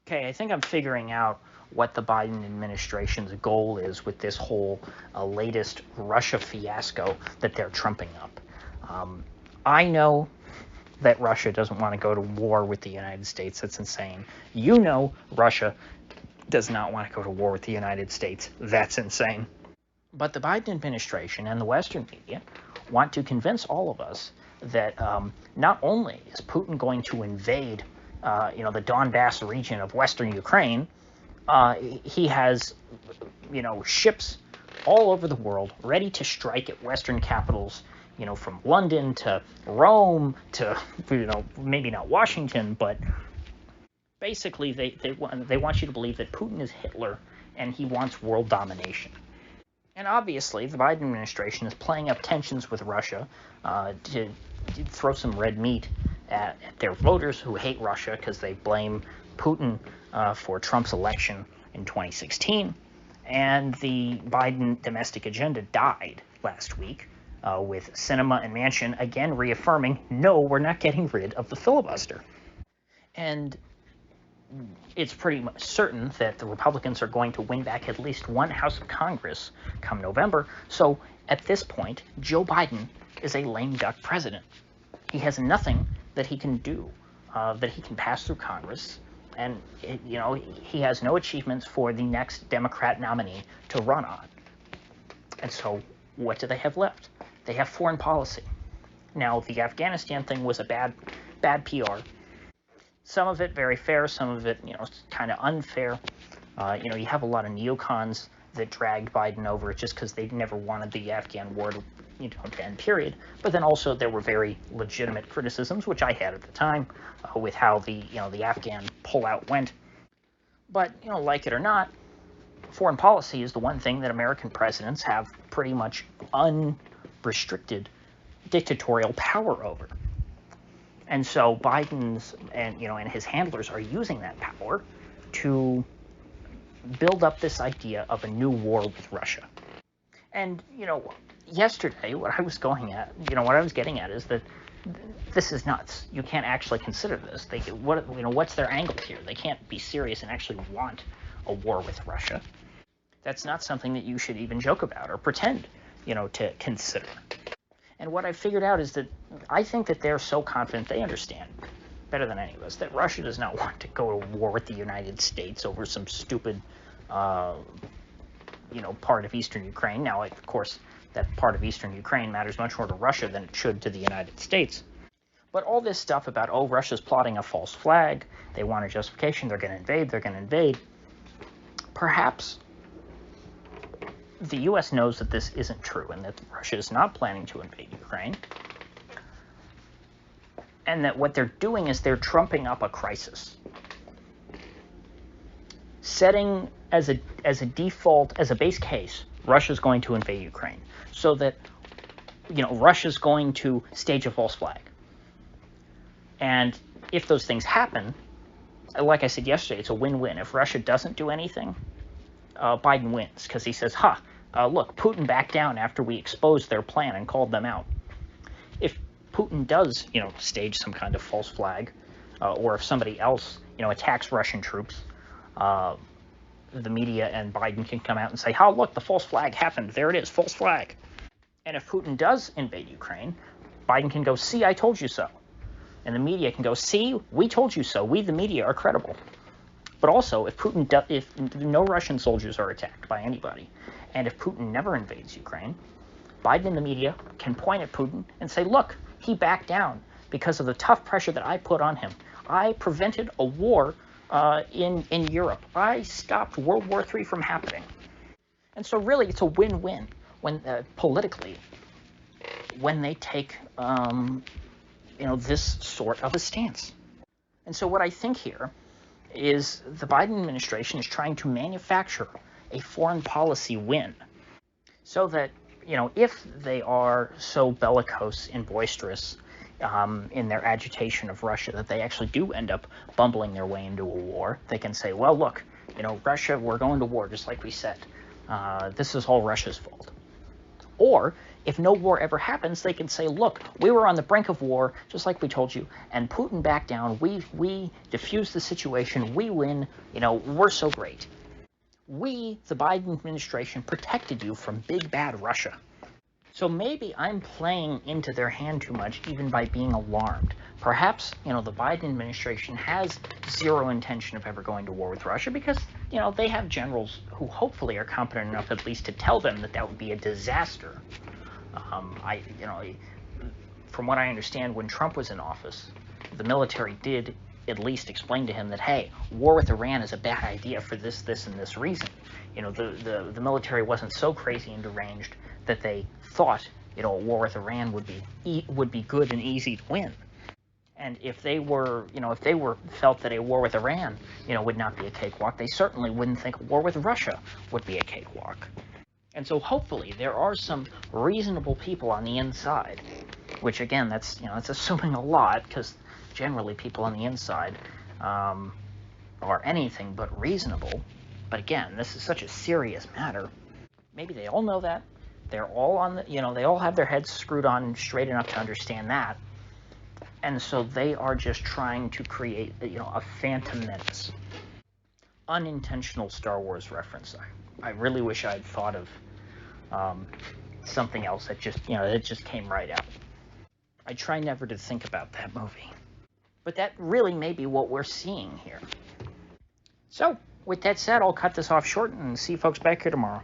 Okay, I think I'm figuring out what the Biden administration's goal is with this whole latest Russia fiasco that they're trumping up. I know that Russia doesn't want to go to war with the United States. That's insane. You know Russia does not want to go to war with the United States. That's insane. But the Biden administration and the Western media want to convince all of us that not only is Putin going to invade, the Donbass region of Western Ukraine, he has, ships all over the world ready to strike at Western capitals, from London to Rome to, maybe not Washington, but basically they want you to believe that Putin is Hitler and he wants world domination. And obviously, the Biden administration is playing up tensions with Russia to throw some red meat at their voters who hate Russia because they blame Putin for Trump's election in 2016. And the Biden domestic agenda died last week with Sinema and Manchin again reaffirming, no, we're not getting rid of the filibuster. And it's pretty much certain that the Republicans are going to win back at least one House of Congress come November. So at this point, Joe Biden is a lame duck president. He has nothing that he can do, that he can pass through Congress. And, he has no achievements for the next Democrat nominee to run on. And so what do they have left? They have foreign policy. Now, the Afghanistan thing was a bad PR. Some of it very fair, some of it, kind of unfair. You have a lot of neocons that dragged Biden over just because they never wanted the Afghan war to end, period. But then also there were very legitimate criticisms, which I had at the time, with how the Afghan pullout went. But, like it or not, foreign policy is the one thing that American presidents have pretty much unrestricted dictatorial power over. And so Biden's and his handlers are using that power to build up this idea of a new war with Russia. And yesterday what I was getting at is that this is nuts. You can't actually consider this. What's their angle here? They can't be serious and actually want a war with Russia. That's not something that you should even joke about or pretend, to consider. And what I figured out is that I think that they're so confident they understand better than any of us that Russia does not want to go to war with the United States over some stupid, part of eastern Ukraine. Now, of course, that part of eastern Ukraine matters much more to Russia than it should to the United States. But all this stuff about, Russia's plotting a false flag, they want a justification, they're going to invade. Perhaps the U.S. knows that this isn't true and that Russia is not planning to invade Ukraine, and that what they're doing is they're trumping up a crisis, setting as a default, as a base case, Russia's going to invade Ukraine, so that Russia's going to stage a false flag. And if those things happen, like I said yesterday, it's a win-win. If Russia doesn't do anything, Biden wins because he says, look, Putin backed down after we exposed their plan and called them out. If Putin does, stage some kind of false flag, or if somebody else, attacks Russian troops, the media and Biden can come out and say, look, the false flag happened. There it is, false flag. And if Putin does invade Ukraine, Biden can go, see, I told you so. And the media can go, see, we told you so. We, the media, are credible. But also, if no Russian soldiers are attacked by anybody, and if Putin never invades Ukraine, Biden and the media can point at Putin and say, look, he backed down because of the tough pressure that I put on him. I prevented a war in Europe. I stopped World War III from happening. And so really, it's a win-win when politically, when they take this sort of a stance. And so what I think here is the Biden administration is trying to manufacture a foreign policy win so that, if they are so bellicose and boisterous in their agitation of Russia that they actually do end up bumbling their way into a war, they can say, well, look, Russia, we're going to war just like we said. This is all Russia's fault. Or if no war ever happens, they can say, look, we were on the brink of war, just like we told you, and Putin backed down. We diffused the situation. We win. We're so great. We, the Biden administration, protected you from big bad Russia. So maybe I'm playing into their hand too much, even by being alarmed. Perhaps, the Biden administration has zero intention of ever going to war with Russia because, they have generals who hopefully are competent enough at least to tell them that would be a disaster. From what I understand, when Trump was in office, the military did at least explain to him that, hey, war with Iran is a bad idea for this, and this reason. The military wasn't so crazy and deranged that they thought, a war with Iran would be good and easy to win. And if they felt that a war with Iran, would not be a cakewalk, they certainly wouldn't think a war with Russia would be a cakewalk. And so hopefully there are some reasonable people on the inside, which again, that's assuming a lot, because generally people on the inside are anything but reasonable. But again, this is such a serious matter. Maybe they all know that. They're all on the, they all have their heads screwed on straight enough to understand that. And so they are just trying to create, a phantom menace. Unintentional Star Wars reference. I really wish I had thought of something else that just came right out. I try never to think about that movie. But that really may be what we're seeing here. So, with that said, I'll cut this off short and see you folks back here tomorrow.